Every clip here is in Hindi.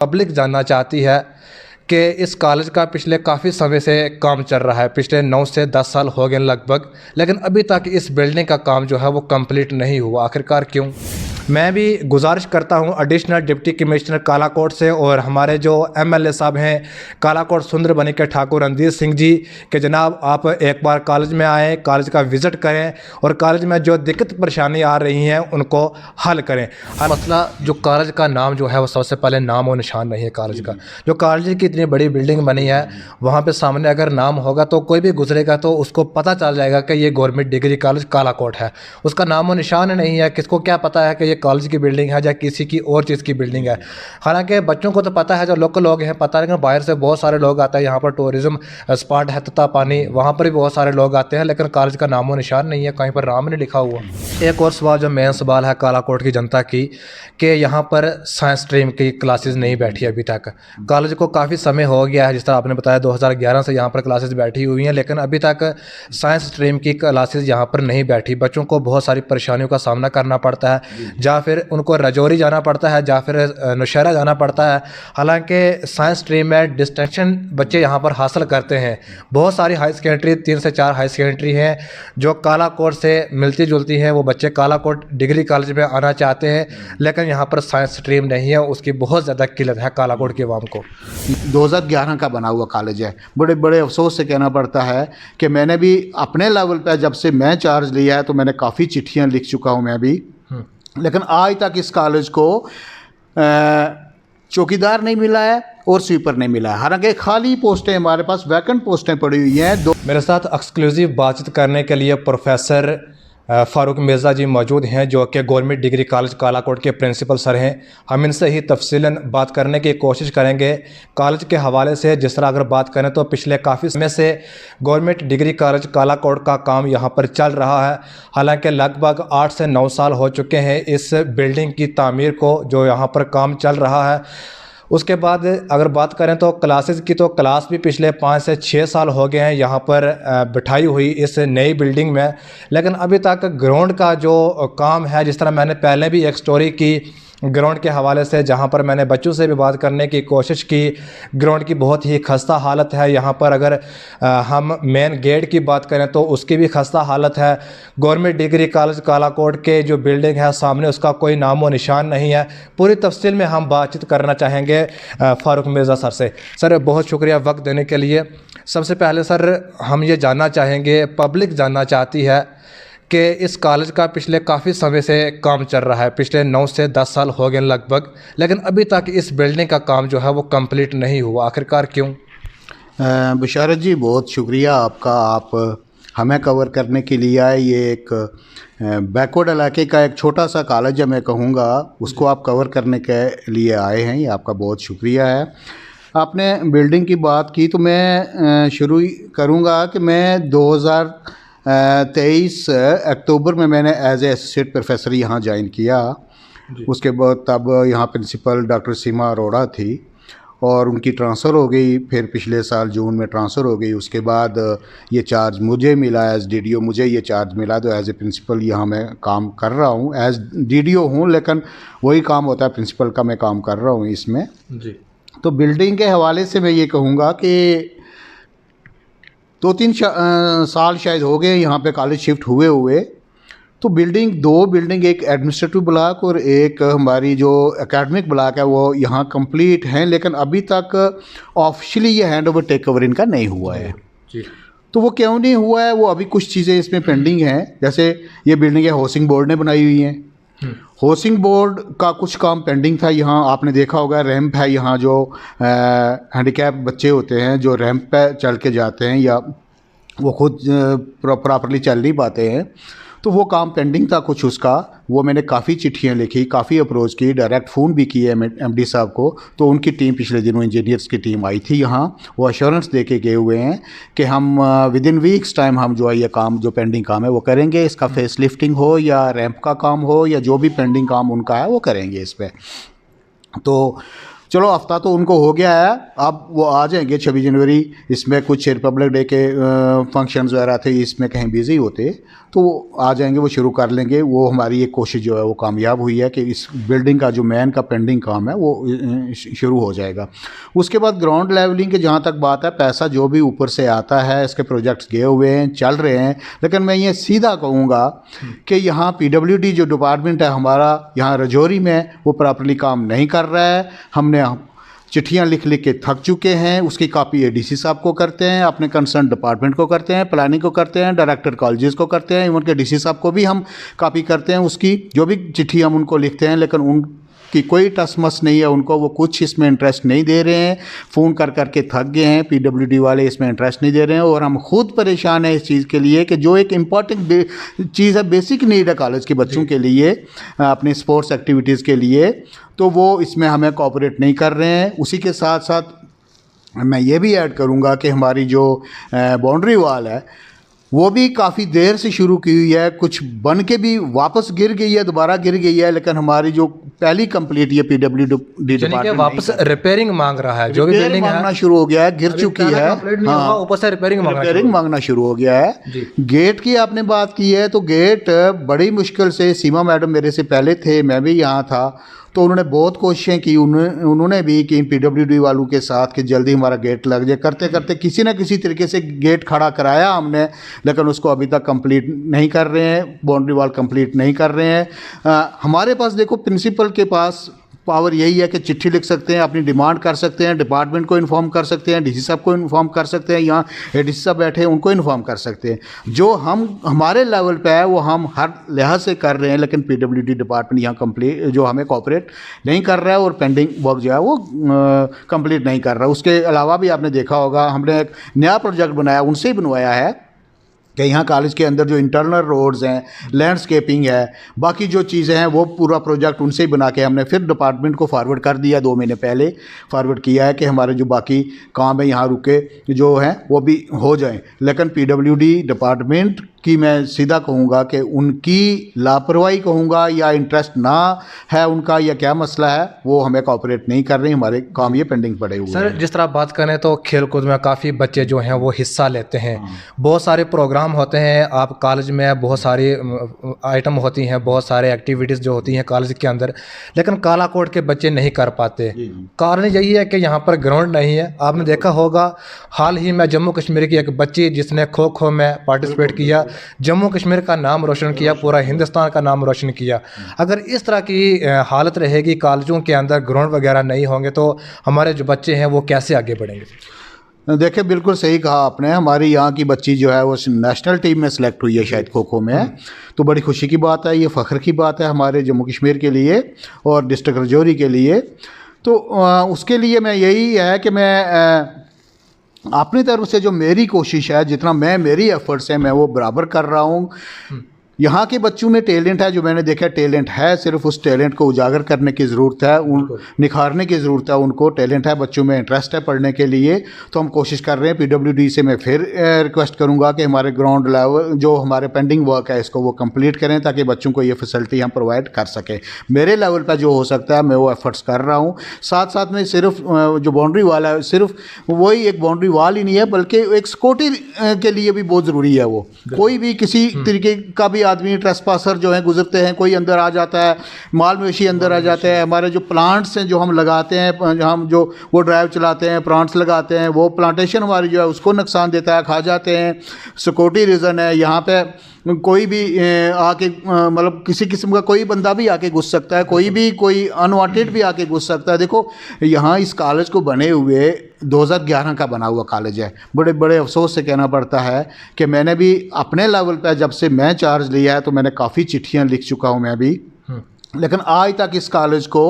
पब्लिक जानना चाहती है कि इस कॉलेज का पिछले काफ़ी समय से काम चल रहा है। पिछले 9 से 10 साल हो गए लगभग, लेकिन अभी तक इस बिल्डिंग का काम जो है वो कंप्लीट नहीं हुआ। आखिरकार क्यों? मैं भी गुजारिश करता हूं एडिशनल डिप्टी कमिश्नर कालाकोट से और हमारे जो एमएलए साहब हैं कालाकोट सुंदरबनी के ठाकुर रणधीर सिंह जी कि जनाब आप एक बार कॉलेज में आएँ, कॉलेज का विज़िट करें और कॉलेज में जो दिक्कत परेशानी आ रही हैं उनको हल करें। मसला जो कॉलेज का नाम जो है वो सबसे पहले नाम और निशान नहीं है कॉलेज का। जो कॉलेज की इतनी बड़ी बिल्डिंग बनी है वहाँ पे सामने अगर नाम होगा तो कोई भी गुजरेगा तो उसको पता चल जाएगा कि ये गवर्नमेंट डिग्री कॉलेज कालाकोट है। उसका नाम और निशान नहीं है, किसको क्या पता है कि ये कॉलेज की बिल्डिंग है या किसी की और चीज़ की बिल्डिंग है। हालांकि बच्चों को तो पता है, जो लोकल लोग हैं पता है, लेकिन बाहर से बहुत सारे लोग आते हैं। यहाँ पर टूरिज़्म स्पॉट है तता पानी, वहाँ पर भी बहुत सारे लोग आते हैं, लेकिन कॉलेज का नाम और निशान नहीं है, कहीं पर नाम नहीं लिखा हुआ। एक और सवाल जो मेन सवाल है कालाकोट की जनता की कि यहाँ पर साइंस स्ट्रीम की क्लासेस नहीं बैठी अभी तक। कॉलेज को काफ़ी समय हो गया है, जिस तरह आपने बताया 2011 से यहाँ पर क्लासेस बैठी हुई हैं, लेकिन अभी तक साइंस स्ट्रीम की क्लासेस यहाँ पर नहीं बैठी। बच्चों को बहुत सारी परेशानियों का सामना करना पड़ता है, या फिर उनको रजौरी जाना पड़ता है या फिर नौशहरा जाना पड़ता है। हालांकि साइंस स्ट्रीम में डिस्टिंक्शन बच्चे यहाँ पर हासिल करते हैं। बहुत सारी हाई सेकेंडरी, 3 से 4 हाई सेकेंडरी हैं जो कालाकोट से मिलती जुलती हैं। वो बच्चे कालाकोट डिग्री कॉलेज में आना चाहते हैं, लेकिन यहाँ पर साइंस स्ट्रीम नहीं है। उसकी बहुत ज़्यादा किल्लत है कालाकोट के अवाम को। 2011 का बना हुआ कॉलेज है। बड़े बड़े अफसोस से कहना पड़ता है कि मैंने भी अपने लेवल पर जब से मैं चार्ज लिया है तो मैंने काफ़ी चिट्ठियाँ लिख चुका हूँ मैं भी, लेकिन आज तक इस कॉलेज को चौकीदार नहीं मिला है और स्वीपर नहीं मिला है। हालांकि खाली पोस्टें हमारे पास, वैकेंट पोस्टें पड़ी हुई हैं। मेरे साथ एक्सक्लूसिव बातचीत करने के लिए प्रोफेसर फ़ारूक मिर्ज़ा जी मौजूद हैं, जो कि गवर्नमेंट डिग्री कॉलेज कालाकोट के प्रिंसिपल सर हैं। हम इनसे ही तफसीलन बात करने की कोशिश करेंगे कॉलेज के हवाले से। जिस तरह अगर बात करें तो पिछले काफ़ी समय से गवर्नमेंट डिग्री कॉलेज कालाकोट का काम यहाँ पर चल रहा है। हालांकि लगभग 8 से 9 साल हो चुके हैं इस बिल्डिंग की तामीर को, जो यहाँ पर काम चल रहा है। उसके बाद अगर बात करें तो क्लासेस की, तो क्लास भी पिछले 5 से 6 साल हो गए हैं यहाँ पर बिठाई हुई इस नई बिल्डिंग में, लेकिन अभी तक ग्राउंड का जो काम है, जिस तरह मैंने पहले भी एक स्टोरी की ग्राउंड के हवाले से, जहाँ पर मैंने बच्चों से भी बात करने की कोशिश की। ग्राउंड की बहुत ही खस्ता हालत है यहाँ पर। अगर हम मेन गेट की बात करें तो उसकी भी खस्ता हालत है। गवर्नमेंट डिग्री कॉलेज कालाकोट के जो बिल्डिंग है सामने, उसका कोई नामो निशान नहीं है। पूरी तफसील में हम बातचीत करना चाहेंगे फ़ारूक मिर्ज़ा सर से। सर बहुत शुक्रिया वक्त देने के लिए। सबसे पहले सर हम ये जानना चाहेंगे, पब्लिक जानना चाहती है कि इस कॉलेज का पिछले काफ़ी समय से काम चल रहा है। पिछले 9 से 10 साल हो गए लगभग, लेकिन अभी तक इस बिल्डिंग का काम जो है वो कंप्लीट नहीं हुआ। आखिरकार क्यों? बशारत जी बहुत शुक्रिया आपका, आप हमें कवर करने के लिए आए। ये एक बैकवर्ड इलाके का एक छोटा सा कॉलेज है, मैं कहूँगा, उसको आप कवर करने के लिए आए हैं। ये आपका बहुत शुक्रिया है। आपने बिल्डिंग की बात की तो मैं शुरू करूँगा कि मैं 2023 अक्टूबर में मैंने एज ए एसोसिएट प्रोफेसर यहाँ ज्वाइन किया। उसके बाद तब यहाँ प्रिंसिपल डॉक्टर सीमा अरोड़ा थी और उनकी ट्रांसफ़र हो गई। फिर पिछले साल जून में ट्रांसफ़र हो गई। उसके बाद ये चार्ज मुझे मिला एज डीडीओ, मुझे ये चार्ज मिला, तो एज ए प्रिंसिपल यहाँ मैं काम कर रहा हूँ। एज डीडीओ हूँ, लेकिन वही काम होता है प्रिंसिपल का, मैं काम कर रहा हूँ इसमें जी। तो बिल्डिंग के हवाले से मैं ये कहूँगा कि 2-3 साल शायद हो गए यहाँ पे कॉलेज शिफ्ट हुए। तो दो बिल्डिंग, एक एडमिनिस्ट्रेटिव ब्लॉक और एक हमारी जो एकेडमिक ब्लॉक है, वो यहाँ कंप्लीट हैं, लेकिन अभी तक ऑफिशियली ये हैंड ओवर टेक ओवर इनका नहीं हुआ है जी। तो वो क्यों नहीं हुआ है? वो अभी कुछ चीज़ें इसमें पेंडिंग हैं। जैसे ये बिल्डिंग है हाउसिंग बोर्ड ने बनाई हुई हैं। हाउसिंग बोर्ड का कुछ काम पेंडिंग था। यहाँ आपने देखा होगा रैंप है, यहाँ जो हैंडीकैप बच्चे होते हैं जो रैंप पे चल के जाते हैं या वो खुद प्रॉपरली चल नहीं पाते हैं, तो वो काम पेंडिंग था कुछ उसका। वो मैंने काफ़ी चिट्ठियाँ लिखी, काफ़ी अप्रोच की, डायरेक्ट फ़ोन भी किए एमडी साहब को। तो उनकी टीम पिछले दिनों, इंजीनियर्स की टीम आई थी यहाँ, वो अश्योरेंस दे के गए हुए हैं कि हम विद इन वीक्स टाइम हम जो है ये काम, जो पेंडिंग काम है वो करेंगे। इसका फेस लिफ्टिंग हो या रैंप का काम हो या जो भी पेंडिंग काम उनका है वो करेंगे इस पर। तो चलो हफ्ता तो उनको हो गया है, अब वो आ जाएंगे 26 जनवरी। इसमें कुछ रिपब्लिक डे के फंक्शंस वगैरह थे, इसमें कहीं बिज़ी होते तो वो आ जाएंगे, वो शुरू कर लेंगे। वो हमारी एक कोशिश जो है वो कामयाब हुई है कि इस बिल्डिंग का जो मेन का पेंडिंग काम है वो शुरू हो जाएगा। उसके बाद ग्राउंड लेवलिंग की जहाँ तक बात है, पैसा जो भी ऊपर से आता है, इसके प्रोजेक्ट्स गए हुए हैं, चल रहे हैं, लेकिन मैं ये सीधा कहूँगा कि यहाँ PWD जो डिपार्टमेंट है हमारा यहाँ रजौरी में, वो प्रॉपरली काम नहीं कर रहा है। हमने चिट्ठियाँ लिख लिख के थक चुके हैं। उसकी कॉपी ADC साहब को करते हैं, अपने कंसर्न डिपार्टमेंट को करते हैं, प्लानिंग को करते हैं, डायरेक्टर कॉलेजेस को करते हैं, इवन के DC साहब को भी हम कॉपी करते हैं उसकी, जो भी चिट्ठी हम उनको लिखते हैं, लेकिन उनकी कोई टसमस नहीं है उनको, वो कुछ इसमें इंटरेस्ट नहीं दे रहे हैं। फ़ोन कर करके थक गए हैं, PWD वाले इसमें इंटरेस्ट नहीं दे रहे हैं, और हम खुद परेशान हैं इस चीज़ के लिए कि जो एक इम्पॉर्टेंट चीज़ है, बेसिक नीड है कॉलेज के बच्चों के लिए, अपनी स्पोर्ट्स एक्टिविटीज़ के लिए, तो वो इसमें हमें कोऑपरेट नहीं कर रहे हैं। उसी के साथ साथ मैं ये भी ऐड करूँगा कि हमारी जो बाउंड्री वॉल है वो भी काफ़ी देर से शुरू की हुई है, कुछ बन के भी वापस गिर गई है, दोबारा गिर गई है, लेकिन हमारी जो पहली कंप्लीट ये PWD डिपार्टमेंट वापस रिपेयरिंग मांग रहा है, जो भी बिल्डिंग मांगना शुरू हो गया है, गिर चुकी है, हाँ, ऊपर से रिपेयरिंग मांगना शुरू हो गया है। गेट की आपने बात की है, तो गेट बड़ी मुश्किल से, सीमा मैडम मेरे से पहले थे, मैं भी यहाँ था, तो उन्होंने बहुत कोशिशें की, उन्होंने भी कि PWD वालों के साथ कि जल्दी हमारा गेट लग जाए। करते करते किसी न किसी तरीके से गेट खड़ा कराया हमने, लेकिन उसको अभी तक कंप्लीट नहीं कर रहे हैं, बाउंड्री वॉल कंप्लीट नहीं कर रहे हैं। हमारे पास देखो प्रिंसिपल के पास पावर यही है कि चिट्ठी लिख सकते हैं, अपनी डिमांड कर सकते हैं, डिपार्टमेंट को इन्फॉर्म कर सकते हैं, DC साहब को इन्फॉर्म कर सकते हैं, यहाँ ADC साहब बैठे हैं उनको इन्फॉर्म कर सकते हैं। जो हम हमारे लेवल पे है वो हम हर लिहाज से कर रहे हैं, लेकिन PWD डिपार्टमेंट यहाँ कंप्लीट जो हमें कोऑपरेट नहीं कर रहा है, और पेंडिंग वर्क जो है वो कंप्लीट नहीं कर रहा है। उसके अलावा भी आपने देखा होगा, हमने एक नया प्रोजेक्ट बनाया, उनसे ही बनवाया है कि यहाँ कॉलेज के अंदर जो इंटरनल रोड्स हैं, लैंडस्केपिंग है, बाकी जो चीज़ें हैं, वो पूरा प्रोजेक्ट उनसे ही बना के हमने फिर डिपार्टमेंट को फॉरवर्ड कर दिया। 2 महीने पहले फॉरवर्ड किया है कि हमारे जो बाकी काम है यहाँ रुके जो हैं वो भी हो जाएं। लेकिन PWD डिपार्टमेंट कि मैं सीधा कहूँगा कि उनकी लापरवाही कहूँगा, या इंटरेस्ट ना है उनका, या क्या मसला है, वो हमें कोऑपरेट नहीं कर रही, हमारे काम ये पेंडिंग पड़े हुए हैं। सर, जिस तरह बात करें तो खेल कूद में काफ़ी बच्चे जो हैं वो हिस्सा लेते हैं, बहुत सारे प्रोग्राम होते हैं, आप कॉलेज में बहुत सारी आइटम होती हैं, बहुत सारे एक्टिविटीज़ जो होती हैं कॉलेज के अंदर, लेकिन कालाकोट के बच्चे नहीं कर पाते। कारण यही है कि यहाँ पर ग्राउंड नहीं है। आपने देखा होगा हाल ही में जम्मू कश्मीर की एक बच्ची जिसने खो खो में पार्टिसिपेट किया, जम्मू कश्मीर का नाम रोशन किया, पूरा हिंदुस्तान का नाम रोशन किया। अगर इस तरह की हालत रहेगी, कॉलेजों के अंदर ग्राउंड वगैरह नहीं होंगे, तो हमारे जो बच्चे हैं वो कैसे आगे बढ़ेंगे? देखिए, बिल्कुल सही कहा आपने। हमारी यहाँ की बच्ची जो है वो नेशनल टीम में सेलेक्ट हुई है शायद खो खो में, तो बड़ी खुशी की बात है, ये फ़ख्र की बात है हमारे जम्मू कश्मीर के लिए और डिस्ट्रिक्ट रजौरी के लिए। तो उसके लिए मैं यही है कि मैं अपनी तरफ से जो मेरी कोशिश है, जितना मेरी एफर्ट्स हैं, मैं वो बराबर कर रहा हूँ। यहाँ के बच्चों में टैलेंट है, जो मैंने देखा टैलेंट है, सिर्फ उस टैलेंट को उजागर करने की ज़रूरत है, निखारने की ज़रूरत है। उनको टैलेंट है, बच्चों में इंटरेस्ट है पढ़ने के लिए, तो हम कोशिश कर रहे हैं। PWD से मैं फिर रिक्वेस्ट करूँगा कि हमारे ग्राउंड लेवल जो हमारे पेंडिंग वर्क है इसको वो कंप्लीट करें, ताकि बच्चों को ये फैसिलिटी हम प्रोवाइड कर सकें। मेरे लेवल पर जो हो सकता है मैं वो एफर्ट्स कर रहा हूँ। साथ साथ में सिर्फ जो बाउंड्री वाल है, सिर्फ वही एक बाउंड्री वाल ही नहीं है, बल्कि एक सिक्योरिटी के लिए भी बहुत ज़रूरी है। वो कोई भी किसी तरीके का भी आदमी ट्रेसपासर जो है गुजरते हैं, कोई अंदर आ जाता है, माल मवेशी अंदर आ जाते हैं, हमारे जो प्लांट्स हैं जो हम लगाते हैं, हम जो वो ड्राइव चलाते हैं, प्लांट्स लगाते हैं, वो प्लांटेशन हमारी जो है उसको नुकसान देता है, खा जाते हैं। सिक्योरिटी रीज़न है, यहाँ पे कोई भी आके मतलब किसी किस्म का कोई बंदा भी आके घुस सकता है, कोई अनवांटेड भी आके घुस सकता है। देखो, यहाँ इस कॉलेज को बने हुए 2011 का बना हुआ कॉलेज है। बड़े बड़े अफसोस से कहना पड़ता है कि मैंने भी अपने लेवल पर जब से मैं चार्ज लिया है तो मैंने काफ़ी चिट्ठियाँ लिख चुका हूँ मैं भी, लेकिन आज तक इस कॉलेज को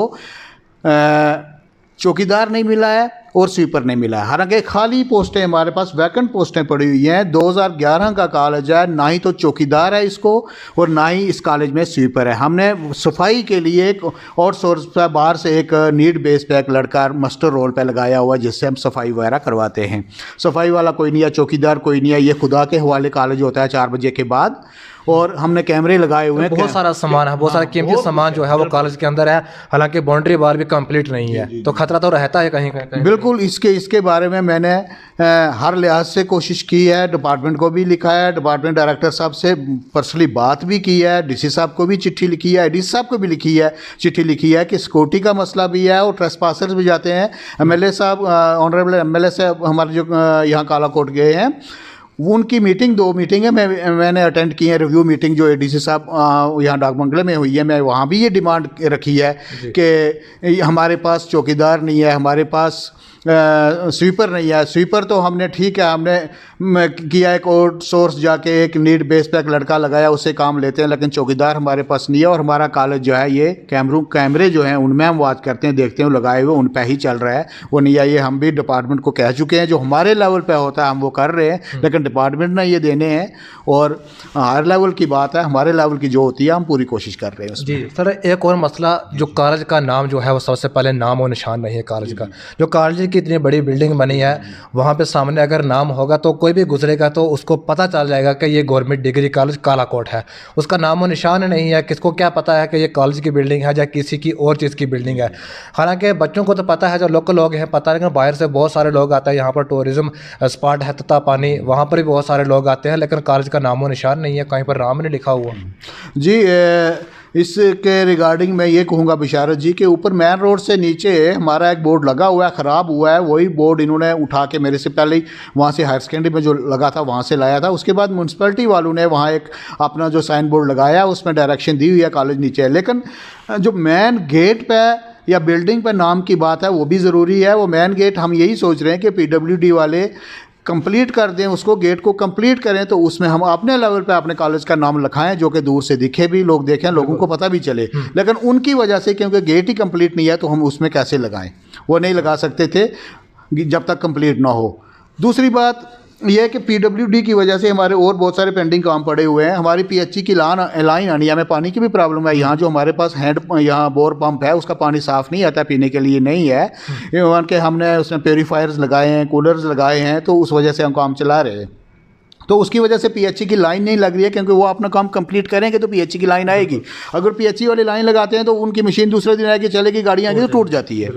चौकीदार नहीं मिला है और स्वीपर नहीं मिला है। हालांकि खाली पोस्टें हमारे पास, वैकेंट पोस्टें पड़ी हुई हैं। 2011 का कॉलेज है, ना ही तो चौकीदार है इसको और ना ही इस कॉलेज में स्वीपर है। हमने सफाई के लिए एक और सोर्स पर बाहर से एक नीड बेस पे एक लड़का मास्टर रोल पे लगाया हुआ है, जिससे हम सफाई वगैरह करवाते हैं। सफाई वाला कोई नहीं है, चौकीदार कोई नहीं है, ये खुदा के हवाले कॉलेज होता है 4 बजे के बाद। और हमने कैमरे लगाए हुए हैं। बहुत सारा सामान है, बहुत सारा कीमती सामान जो है वो कॉलेज के अंदर है, हालांकि बाउंड्री वॉल भी कंप्लीट नहीं है, तो खतरा तो रहता है कहीं कहीं। बिल्कुल, इसके बारे में मैंने हर लिहाज से कोशिश की है, डिपार्टमेंट को भी लिखा है, डिपार्टमेंट डायरेक्टर साहब से पर्सनली बात भी की है, डीसी साहब को भी चिट्ठी लिखी है, डीसी साहब को भी चिट्ठी लिखी है कि सिक्योरिटी का मसला भी है और ट्रेसपासर्स भी जाते हैं। एमएलए साहब, ऑनरेबल एमएलए साहब हमारे जो यहाँ कालाकोट गए हैं, वो उनकी मीटिंग 2 मीटिंग है मैंने अटेंड की है, रिव्यू मीटिंग जो एडीसी साहब यहाँ डाक बंगले में हुई है, मैं वहाँ भी ये डिमांड रखी है कि हमारे पास चौकीदार नहीं है, हमारे पास स्वीपर नहीं है। स्वीपर तो हमने ठीक है, हमने किया एक और सोर्स जाके एक नीड बेस पे एक लड़का लगाया, उससे काम लेते हैं, लेकिन चौकीदार हमारे पास नहीं है। और हमारा कॉलेज जो है ये कैमरे जो हैं उनमें हम बात करते हैं, देखते हैं लगाए हुए, उन पे ही चल रहा है, वो नहीं है। ये हम भी डिपार्टमेंट को कह चुके हैं, जो हमारे लेवल पे होता है हम वो कर रहे हैं, लेकिन डिपार्टमेंट ने ये देने हैं। और हायर लेवल की बात है, हमारे लेवल की जो होती है हम पूरी कोशिश कर रहे हैं उसमें। जी सर, एक और मसला, जो कॉलेज का नाम जो है वो सबसे पहले नाम और निशान नहीं है कॉलेज का। जो कॉलेज की इतनी बड़ी बिल्डिंग बनी है, वहाँ पे सामने अगर नाम होगा तो कोई भी गुजरेगा तो उसको पता चल जाएगा कि ये गवर्नमेंट डिग्री कॉलेज कालाकोट है। उसका नाम और निशान नहीं है, किसको क्या पता है कि ये कॉलेज की बिल्डिंग है या किसी की और चीज़ की बिल्डिंग है। हालांकि बच्चों को तो पता है, जो लोकल लोग हैं पता, लेकिन बाहर से बहुत सारे लोग आते हैं। यहाँ पर टूरिज्म स्पॉट है तता पानी, वहाँ पर भी बहुत सारे लोग आते हैं, लेकिन कॉलेज का नाम और निशान नहीं है, कहीं पर नाम नहीं लिखा हुआ। जी, इसके रिगार्डिंग मैं ये कहूँगा बिशारत जी के ऊपर मेन रोड से नीचे हमारा एक बोर्ड लगा हुआ है, ख़राब हुआ है। वही बोर्ड इन्होंने उठा के मेरे से पहले ही वहाँ से हायर सेकेंडरी में जो लगा था वहाँ से लाया था। उसके बाद म्यूनसिपैलिटी वालों ने वहाँ एक अपना जो साइन बोर्ड लगाया, उसमें डायरेक्शन दी हुई है कॉलेज नीचे है। लेकिन जो मेन गेट पे या बिल्डिंग पे नाम की बात है वो भी ज़रूरी है। वो मेन गेट हम यही सोच रहे हैं कि PWD वाले कंप्लीट कर दें, उसको गेट को कंप्लीट करें, तो उसमें हम अपने लेवल पे अपने कॉलेज का नाम लिखाएं, जो कि दूर से दिखे भी, लोग देखें, लोगों को पता भी चले। लेकिन उनकी वजह से, क्योंकि गेट ही कंप्लीट नहीं है, तो हम उसमें कैसे लगाएं? वो नहीं लगा सकते थे जब तक कंप्लीट ना हो। दूसरी बात यह है कि PWD की वजह से हमारे और बहुत सारे पेंडिंग काम पड़े हुए हैं। हमारी PHE की लाइन आनिया में पानी की भी प्रॉब्लम है। यहाँ जो हमारे पास यहाँ बोर पंप है, उसका पानी साफ़ नहीं आता, पीने के लिए नहीं है। इवन के हमने उसमें प्योरीफायर्स लगाए हैं, कूलर्स लगाए हैं, तो उस वजह से हम काम चला रहे हैं। तो उसकी वजह से PHE की लाइन नहीं लग रही है, क्योंकि वो अपना काम कंप्लीट करेंगे तो PHE की लाइन आएगी। अगर PHE वाली लाइन लगाते हैं तो उनकी मशीन दूसरे दिन आएगी, चलेगी, गाड़ियाँ आएगी तो टूट जाती है।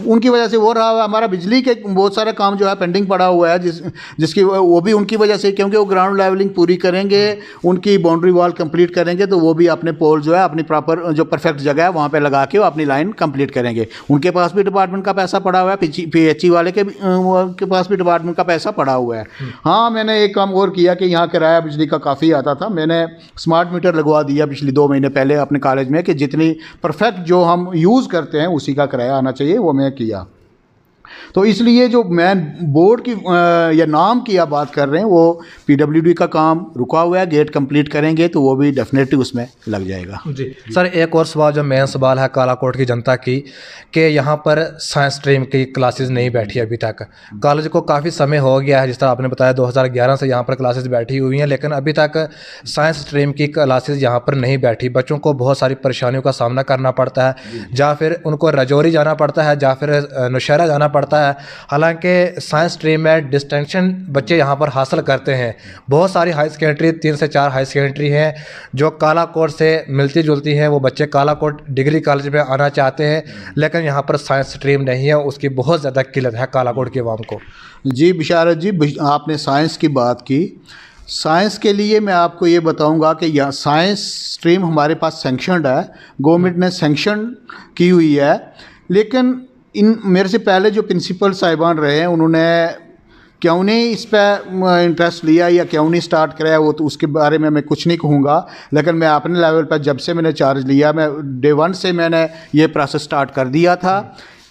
उनकी वजह से वो रहा है। हमारा बिजली के बहुत सारा काम जो है पेंडिंग पड़ा हुआ है, जिसकी वो भी उनकी वजह से, क्योंकि वो ग्राउंड लेवलिंग पूरी करेंगे, उनकी बाउंड्री वॉल कंप्लीट करेंगे, तो वो भी अपने पोल जो है अपनी प्रॉपर जो परफेक्ट जगह है वहाँ पर लगा के वो अपनी लाइन कंप्लीट करेंगे। उनके पास भी डिपार्टमेंट का पैसा पड़ा हुआ है, PHE वाले के पास भी डिपार्टमेंट का पैसा पड़ा हुआ है। हाँ, मैंने एक काम और किया कि यहाँ किराया बिजली का काफ़ी आता था, मैंने स्मार्ट मीटर लगवा दिया पिछले 2 महीने पहले अपने कॉलेज में, कि जितनी परफेक्ट जो हम यूज़ करते हैं उसी का किराया आना चाहिए, वो मैं किया। तो इसलिए जो मैन बोर्ड की या नाम की आप बात कर रहे हैं, वो PWD का काम रुका हुआ है, गेट कंप्लीट करेंगे तो वो भी डेफिनेटली उसमें लग जाएगा। जी सर, एक और सवाल जो मेन सवाल है कालाकोट की जनता की, कि यहाँ पर साइंस स्ट्रीम की क्लासेस नहीं बैठी अभी तक। कॉलेज को काफ़ी समय हो गया है, जिस तरह आपने बताया 2011 से यहाँ पर क्लासेस बैठी हुई हैं, लेकिन अभी तक साइंस स्ट्रीम की क्लासेस यहाँ पर नहीं बैठी। बच्चों को बहुत सारी परेशानियों का सामना करना पड़ता है, या फिर उनको राजौरी जाना पड़ता है, या फिर नौशहरा जाना पड़ता है। हालांकि साइंस स्ट्रीम में डिस्टिंक्शन बच्चे यहाँ पर हासिल करते हैं। बहुत सारी हाई सेकेंडरी, 3 से 4 हाई सेकेंडरी हैं जो कालाकोट से मिलती जुलती हैं। वो बच्चे कालाकोट डिग्री कॉलेज में आना चाहते हैं, लेकिन यहाँ पर साइंस स्ट्रीम नहीं है। उसकी बहुत ज़्यादा किल्लत है कालाकोट के अवाम को। जी बिशारत जी, आपने साइंस की बात की। साइंस के लिए मैं आपको ये बताऊंगा कि यह साइंस स्ट्रीम हमारे पास सेंक्शनड है, गवर्नमेंट ने सेंक्शन की हुई है। लेकिन मेरे से पहले जो प्रिंसिपल साहिबान रहे हैं, उन्होंने क्यों नहीं इस पर इंटरेस्ट लिया या क्यों नहीं स्टार्ट कराया, वो तो उसके बारे में मैं कुछ नहीं कहूँगा। लेकिन मैं अपने लेवल पर जब से मैंने चार्ज लिया, मैं डे 1 से मैंने ये प्रोसेस स्टार्ट कर दिया था,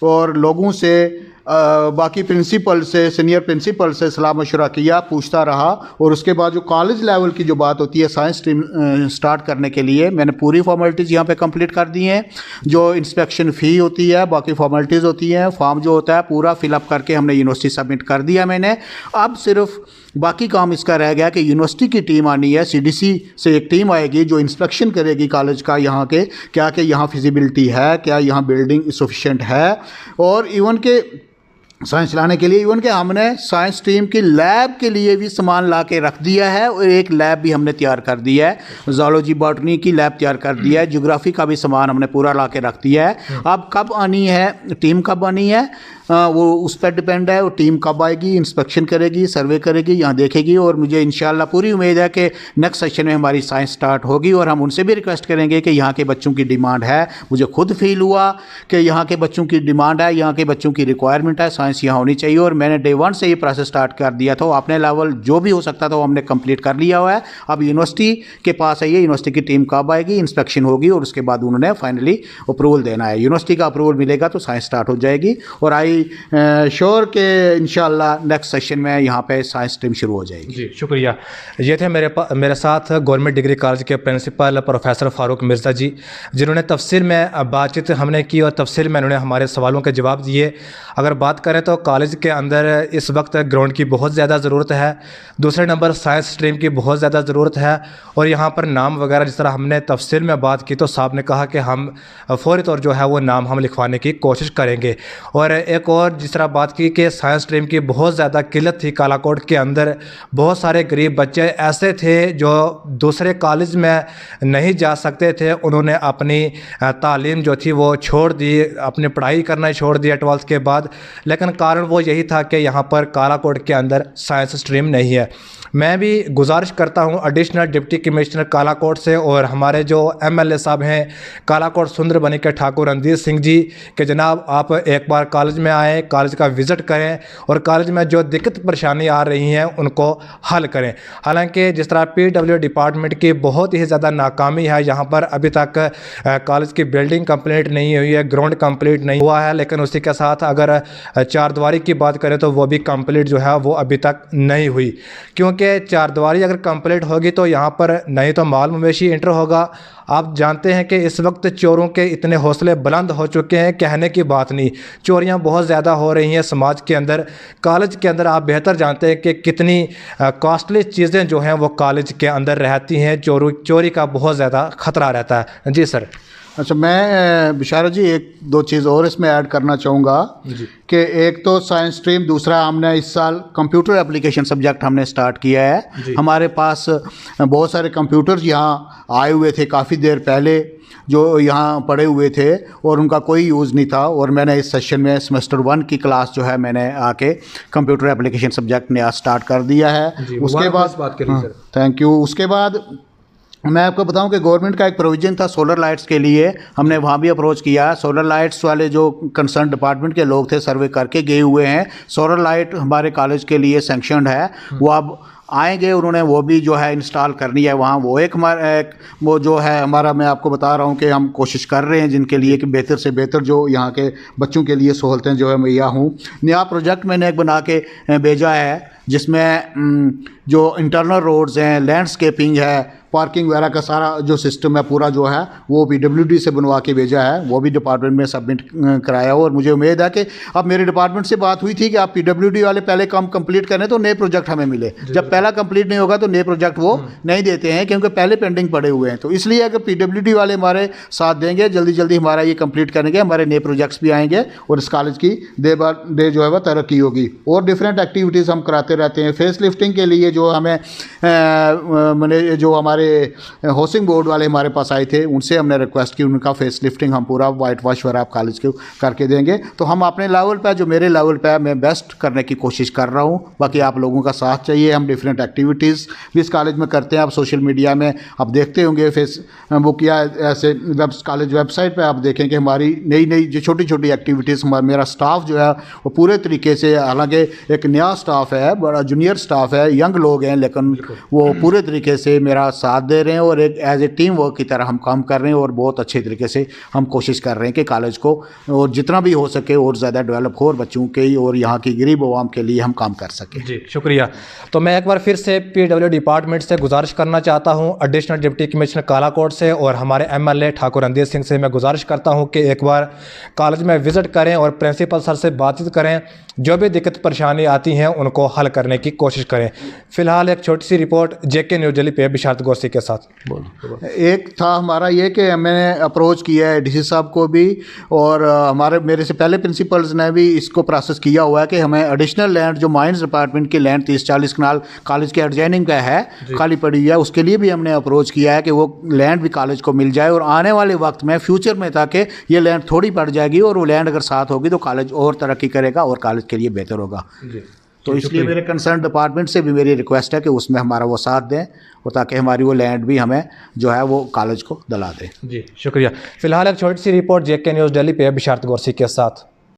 और लोगों से बाकी प्रिंसिपल से, सीनियर प्रिंसिपल से सलाह मशवरा किया, पूछता रहा। और उसके बाद जो कॉलेज लेवल की जो बात होती है साइंस स्ट्रीम स्टार्ट करने के लिए, मैंने पूरी फॉर्मेलिटीज़ यहाँ पे कंप्लीट कर दी हैं। जो इंस्पेक्शन फ़ी होती है, बाकी फॉर्मेलिटीज़ होती हैं, फॉर्म जो होता है पूरा फिलअप करके हमने यूनिवर्सिटी सबमिट कर दिया मैंने। अब सिर्फ बाकी काम इसका रह गया कि यूनिवर्सिटी की टीम आनी है, CDC से एक टीम आएगी जो इंस्पेक्शन करेगी कॉलेज का, यहाँ के क्या कि यहाँ फिजिबिलिटी है, क्या यहाँ बिल्डिंग सफिशेंट है, और इवन के साइंस लाने के लिए। इवन कि हमने साइंस स्ट्रीम की लैब के लिए भी सामान ला के रख दिया है और एक लैब भी हमने तैयार कर दिया है। ज़ूलॉजी बॉटनी की लैब तैयार कर दिया है, ज्योग्राफी का भी सामान हमने पूरा ला के रख दिया है। अब कब आनी है टीम, कब आनी है वो उस पर डिपेंड है। वो टीम कब आएगी, इंस्पेक्शन करेगी, सर्वे करेगी, यहाँ देखेगी। और मुझे इंशाल्लाह पूरी उम्मीद है कि नेक्स्ट सेशन में हमारी साइंस स्टार्ट होगी और हम उनसे भी रिक्वेस्ट करेंगे कि यहाँ के बच्चों की डिमांड है। मुझे खुद फील हुआ कि यहाँ के बच्चों की डिमांड है, यहाँ के बच्चों की रिक्वायरमेंट है, साइंस यहाँ होनी चाहिए। और मैंने डे 1 से ये प्रोसेस स्टार्ट कर दिया था। अपने लेवल जो भी हो सकता था वो हमने कंप्लीट कर लिया हुआ है। अब यूनिवर्सिटी के पास है, ये यूनिवर्सिटी की टीम कब आएगी, इंस्पेक्शन होगी और उसके बाद उन्होंने फाइनली अप्रूवल देना है। यूनिवर्सिटी का अप्रूवल मिलेगा तो साइंस स्टार्ट हो जाएगी और आई श्योर के इंशाल्लाह नेक्स्ट सेशन में यहाँ पे साइंस स्ट्रीम शुरू हो जाएगी। जी शुक्रिया। ये थे मेरे साथ गवर्नमेंट डिग्री कॉलेज के प्रिंसिपल प्रोफेसर फ़ारूक मिर्ज़ा जी, जिन्होंने तफसील में बातचीत हमने की और तफसील में उन्होंने हमारे सवालों के जवाब दिए। अगर बात करें तो कॉलेज के अंदर इस वक्त ग्राउंड की बहुत ज़्यादा ज़रूरत है। दूसरे नंबर साइंस स्ट्रीम की बहुत ज़्यादा ज़रूरत है। और यहाँ पर नाम वगैरह जिस तरह हमने तफसील में बात की तो साहब ने कहा कि हम फ़ौरी तौर जो है वो नाम हम लिखवाने की कोशिश करेंगे। और एक और जिस तरह बात की कि साइंस स्ट्रीम की बहुत ज़्यादा किल्लत थी कालाकोट के अंदर, बहुत सारे गरीब बच्चे ऐसे थे जो दूसरे कॉलेज में नहीं जा सकते थे। उन्होंने अपनी तालीम जो थी वो छोड़ दी, अपनी पढ़ाई करना ही छोड़ दिया 12th के बाद। लेकिन कारण वो यही था कि यहाँ पर कालाकोट के अंदर साइंस स्ट्रीम नहीं है। मैं भी गुजारिश करता हूँ एडिशनल डिप्टी कमिश्नर कालाकोट से और हमारे जो MLA साहब हैं कालाकोट सुंदरबनी के ठाकुर रणधीर सिंह जी कि जनाब आप एक बार कॉलेज में आएँ, कॉलेज का विज़िट करें और कॉलेज में जो दिक्कत परेशानी आ रही हैं उनको हल करें। हालांकि जिस तरह PW डिपार्टमेंट की बहुत ही ज़्यादा नाकामी है, यहाँ पर अभी तक कॉलेज की बिल्डिंग कंप्लीट नहीं हुई है, ग्राउंड कंप्लीट नहीं हुआ है। लेकिन उसी के साथ अगर चारदीवारी की बात करें तो वो भी कंप्लीट जो है वो अभी तक नहीं हुई, क्योंकि चारदीवारी अगर कंप्लीट होगी तो यहाँ पर नहीं तो माल मवेशी इंटर होगा। आप जानते हैं कि इस वक्त चोरों के इतने हौसले बुलंद हो चुके हैं, कहने की बात नहीं। चोरियां बहुत ज़्यादा हो रही हैं समाज के अंदर। कॉलेज के अंदर आप बेहतर जानते हैं कि कितनी कॉस्टली चीज़ें जो हैं वो कॉलेज के अंदर रहती हैं। चोरी का बहुत ज़्यादा ख़तरा रहता है। जी सर। अच्छा, मैं बिशारत जी एक दो चीज़ और इसमें ऐड करना चाहूँगा कि एक तो साइंस स्ट्रीम, दूसरा हमने इस साल कंप्यूटर एप्लीकेशन सब्जेक्ट हमने स्टार्ट किया है। हमारे पास बहुत सारे कंप्यूटर्स यहाँ आए हुए थे काफ़ी देर पहले जो यहाँ पड़े हुए थे और उनका कोई यूज़ नहीं था। और मैंने इस सेशन में सेमेस्टर 1 की क्लास जो है मैंने आके कंप्यूटर एप्लीकेशन सब्जेक्ट ने आज स्टार्ट कर दिया है। उसके बाद बात करिए सर। Thank you. उसके बाद मैं आपको बताऊं कि गवर्नमेंट का एक प्रोविज़न था सोलर लाइट्स के लिए, हमने वहाँ भी अप्रोच किया। सोलर लाइट्स वाले जो कंसर्न डिपार्टमेंट के लोग थे सर्वे करके गए हुए हैं। सोलर लाइट हमारे कॉलेज के लिए सैंक्शनड है, वो अब आएंगे, उन्होंने वो भी जो है इंस्टॉल करनी है वहाँ। वो एक वो जो है हमारा, मैं आपको बता रहा हूँ कि हम कोशिश कर रहे हैं जिनके लिए कि बेहतर से बेहतर जो यहाँ के बच्चों के लिए सहूलतें जो है मुहैया हूँ। नया प्रोजेक्ट मैंने एक बना के भेजा है जिसमें जो इंटरनल रोड्स हैं, लैंडस्केपिंग है, पार्किंग वगैरह का सारा जो सिस्टम है पूरा जो है वो PWD से बनवा के भेजा है। वो भी डिपार्टमेंट में सबमिट कराया और मुझे उम्मीद है कि अब मेरे डिपार्टमेंट से बात हुई थी कि आप PWD वाले पहले काम कंप्लीट करें तो नए प्रोजेक्ट हमें मिले। जब पहला कंप्लीट नहीं होगा तो नए प्रोजेक्ट वो नहीं देते हैं क्योंकि पहले पेंडिंग पड़े हुए हैं। तो इसलिए अगर PWD वाले हमारे साथ देंगे, जल्दी जल्दी हमारा ये कंप्लीट करेंगे, हमारे नए प्रोजेक्ट्स भी आएंगे और इस कॉलेज की डे बाय डे जो है वह तरक्की होगी। और डिफरेंट एक्टिविटीज़ हम कराते रहते हैं। फेस लिफ्टिंग के लिए जो हमें मैंने जो हमारे हाउसिंग बोर्ड वाले हमारे पास आए थे उनसे हमने रिक्वेस्ट की, उनका फेस लिफ्टिंग हम पूरा वाइट वॉश वगैरह आप कॉलेज के करके देंगे। तो हम अपने लेवल पे, जो मेरे लेवल पे है, मैं बेस्ट करने की कोशिश कर रहा हूँ। बाकी आप लोगों का साथ चाहिए। हम डिफरेंट एक्टिविटीज़ भी इस कॉलेज में करते हैं। आप सोशल मीडिया में आप देखते होंगे फेसबुक या ऐसे कॉलेज वेबसाइट पर आप देखें कि हमारी नई नई जो छोटी छोटी एक्टिविटीज़, मेरा स्टाफ जो है वो पूरे तरीके से, हालांकि एक नया स्टाफ है, बड़ा जूनियर स्टाफ है, यंग लोग हैं, लेकिन वो पूरे तरीके से मेरा साथ दे रहे हैं और एक एज ए टीम वर्क की तरह हम काम कर रहे हैं और बहुत अच्छे तरीके से हम कोशिश कर रहे हैं कि कॉलेज को और जितना भी हो सके और ज़्यादा डेवलप हो और बच्चों के और यहाँ की गरीब आवाम के लिए हम काम कर सकें। जी शुक्रिया। तो मैं एक बार बार फिर से PW डिपार्टमेंट से गुजारिश करना चाहता हूं, एडिशनल डिप्टी कमिश्नर कालाकोट से और हमारे MLA ठाकुर रणधीर सिंह से मैं गुजारिश करता हूं कि एक बार कॉलेज में विज़िट करें और प्रिंसिपल सर से बातचीत करें, जो भी दिक्कत परेशानी आती हैं उनको हल करने की कोशिश करें। फिलहाल एक छोटी सी रिपोर्ट JK न्यूज़ दिल्ली पे बिशारत गौसी के साथ। एक था हमारा ये कि मैंने अप्रोच किया है DC साहब को भी, और मेरे से पहले प्रिंसिपल्स ने भी इसको प्रोसेस किया हुआ है कि हमें एडिशनल लैंड जो माइंस डिपार्टमेंट की लैंड 30-40 कनाल कॉलेज के एडजॉइनिंग का है, खाली पड़ी हुई है, उसके लिए भी हमने अप्रोच किया है कि वो लैंड भी कॉलेज को मिल जाए, और आने वाले वक्त में फ्यूचर में ताकि ये लैंड थोड़ी पड़ जाएगी और वो लैंड अगर साथ होगी तो कॉलेज और तरक्की करेगा और कॉलेज के लिए बेहतर होगा। तो इसलिए मेरे कंसर्न डिपार्टमेंट से भी मेरी रिक्वेस्ट है कि उसमें हमारा वो साथ दें, और ताकि हमारी वो लैंड भी हमें जो है वो कॉलेज को दिला दें। जी शुक्रिया। फिलहाल एक छोटी सी रिपोर्ट JK न्यूज़ दिल्ली पे बिशारत गौसी के साथ।